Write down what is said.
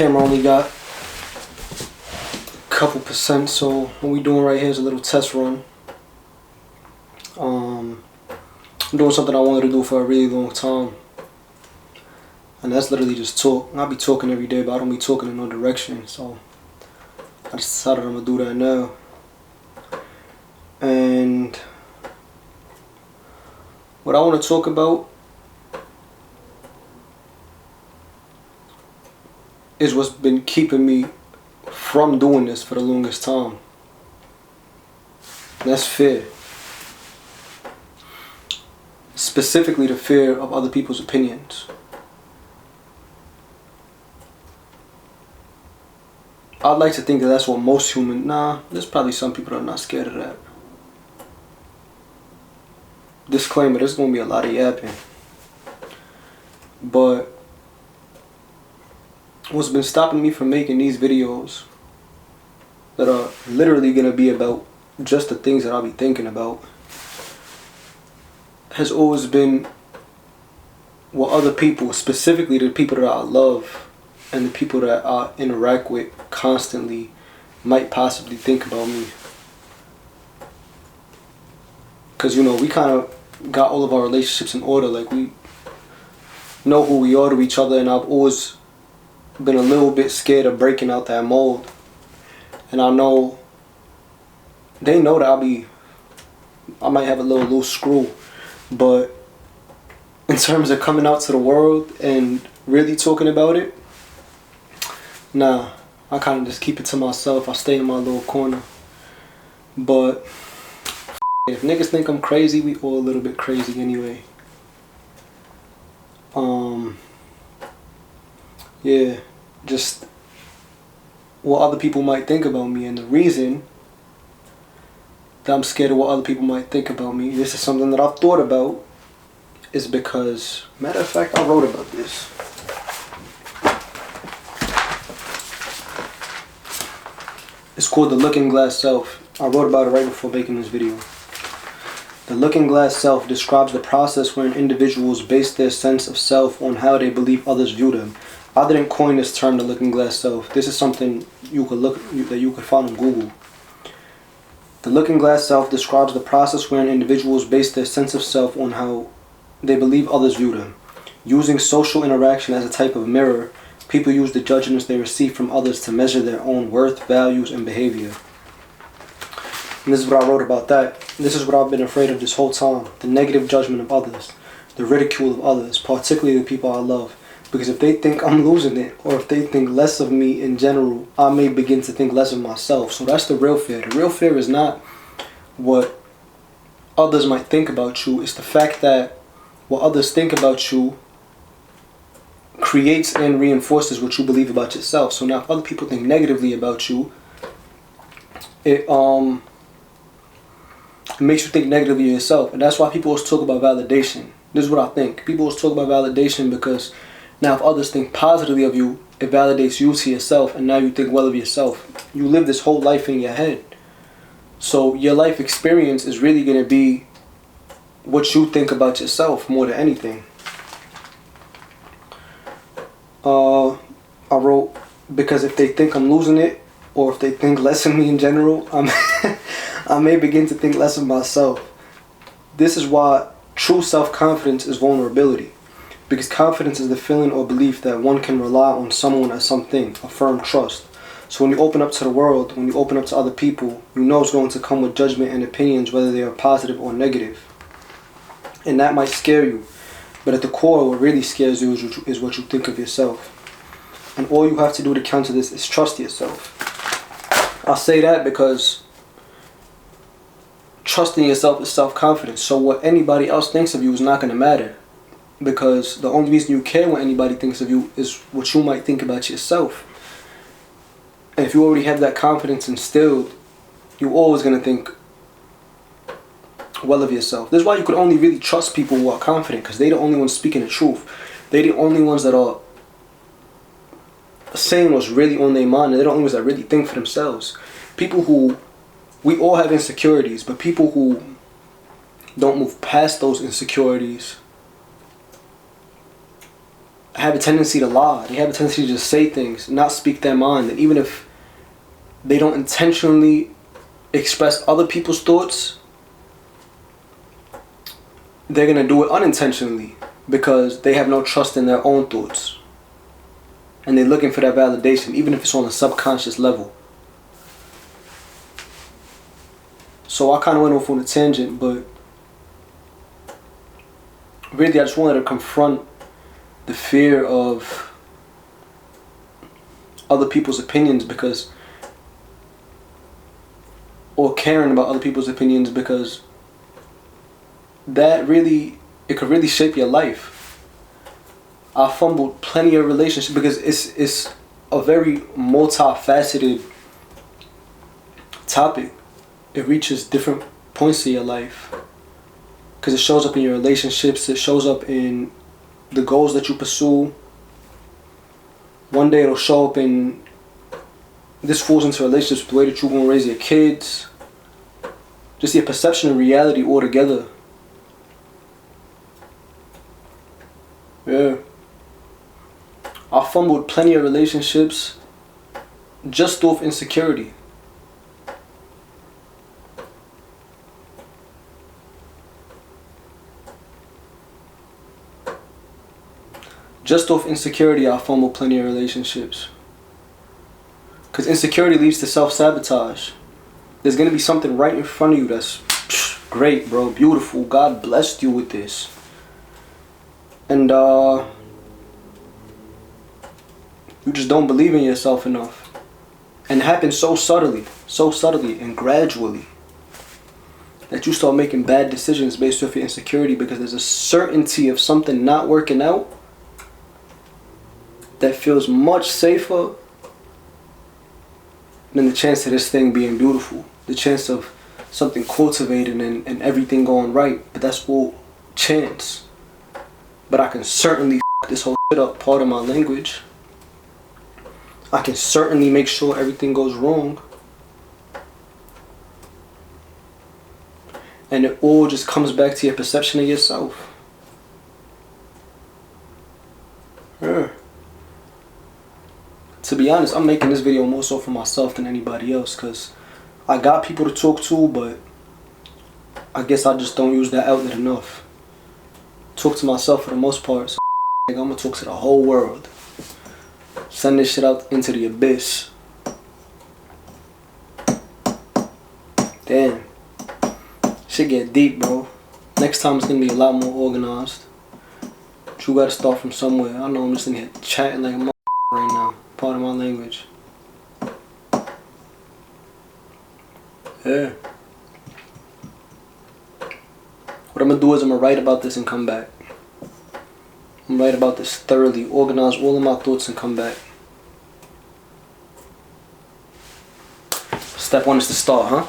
camera only got a couple percent, so what we doing right here is a little test run. I'm doing something I wanted to do for a really long time, and that's literally just talk. I be talking every day, but I don't be talking in no direction, so I just decided I'm gonna do that now. And what I want to talk about is what's been keeping me from doing this for the longest time. And that's fear. Specifically the fear of other people's opinions. I'd like to think that that's what most humans... there's probably some people that are not scared of that. Disclaimer, there's going to be a lot of yapping. But what's been stopping me from making these videos that are literally going to be about just the things that I'll be thinking about has always been what other people, specifically the people that I love and the people that I interact with constantly, might possibly think about me. Because, you know, we kind of got all of our relationships in order. Like, we know who we are to each other, and I've always been a little bit scared of breaking out that mold. And I know they know that I might have a little loose screw, but in terms of coming out to the world and really talking about it, nah, I kind of just keep it to myself. I stay in my little corner. But if niggas think I'm crazy, we all a little bit crazy anyway. Yeah, just what other people might think about me. And the reason that I'm scared of what other people might think about me, this is something that I've thought about, is because, matter of fact, I wrote about this. It's called The Looking Glass Self. I wrote about it right before making this video. The Looking Glass Self describes the process wherein individuals base their sense of self on how they believe others view them. I didn't coin this term, the Looking Glass Self. This is something that you could find on Google. The Looking Glass Self describes the process wherein individuals base their sense of self on how they believe others view them. Using social interaction as a type of mirror, people use the judgments they receive from others to measure their own worth, values, and behavior. And this is what I wrote about that. This is what I've been afraid of this whole time. The negative judgment of others. The ridicule of others, particularly the people I love. Because if they think I'm losing it, or if they think less of me in general, I may begin to think less of myself. So that's the real fear. The real fear is not what others might think about you. It's the fact that what others think about you creates and reinforces what you believe about yourself. So now if other people think negatively about you, it makes you think negatively of yourself. And that's why people always talk about validation. This is what I think. People always talk about validation because now if others think positively of you, it validates you to yourself, and now you think well of yourself. You live this whole life in your head. So your life experience is really going to be what you think about yourself more than anything. I wrote, because if they think I'm losing it, or if they think less of me in general, I may begin to think less of myself. This is why true self-confidence is vulnerability. Because confidence is the feeling or belief that one can rely on someone or something, a firm trust. So when you open up to the world, when you open up to other people, you know it's going to come with judgment and opinions, whether they are positive or negative. And that might scare you. But at the core, what really scares you is what you think of yourself. And all you have to do to counter this is trust yourself. I say that because trusting yourself is self-confidence. So what anybody else thinks of you is not going to matter. Because the only reason you care what anybody thinks of you is what you might think about yourself. And if you already have that confidence instilled, you're always going to think well of yourself. This is why you could only really trust people who are confident, because they're the only ones speaking the truth. They're the only ones that are saying what's really on their mind, and they're the only ones that really think for themselves. People who, we all have insecurities, but people who don't move past those insecurities have a tendency to lie. They have a tendency to just say things, not speak their mind. And even if they don't intentionally express other people's thoughts, they're going to do it unintentionally because they have no trust in their own thoughts. And they're looking for that validation, even if it's on a subconscious level. So I kind of went off on a tangent, but really I just wanted to confront the fear of other people's opinions or caring about other people's opinions, because it could really shape your life. I fumbled plenty of relationships because it's a very multifaceted topic. It reaches different points of your life because it shows up in your relationships. It shows up in the goals that you pursue. One day it'll show up in, this falls into relationships with the way that you're going to raise your kids. Just your perception of reality altogether. Yeah. I fumbled plenty of relationships just off insecurity. Just off insecurity, I fumbled plenty of relationships. Because insecurity leads to self-sabotage. There's going to be something right in front of you that's great, bro, beautiful. God blessed you with this. And you just don't believe in yourself enough. And it happens so subtly and gradually, that you start making bad decisions based off your insecurity because there's a certainty of something not working out that feels much safer than the chance of this thing being beautiful. The chance of something cultivated and everything going right. But that's all chance. But I can certainly f this whole shit up, part of my language. I can certainly make sure everything goes wrong. And it all just comes back to your perception of yourself. Yeah. To be honest, I'm making this video more so for myself than anybody else, because I got people to talk to, but I guess I just don't use that outlet enough. Talk to myself for the most part, so I'm gonna talk to the whole world. Send this shit out into the abyss. Damn. Shit get deep, bro. Next time it's gonna be a lot more organized. But you gotta start from somewhere. I know I'm just in here chatting like a mother right now. Part of my language. Yeah. What I'm gonna do is I'm gonna write about this and come back. I'm gonna write about this thoroughly, organize all of my thoughts and come back. Step one is to start, huh?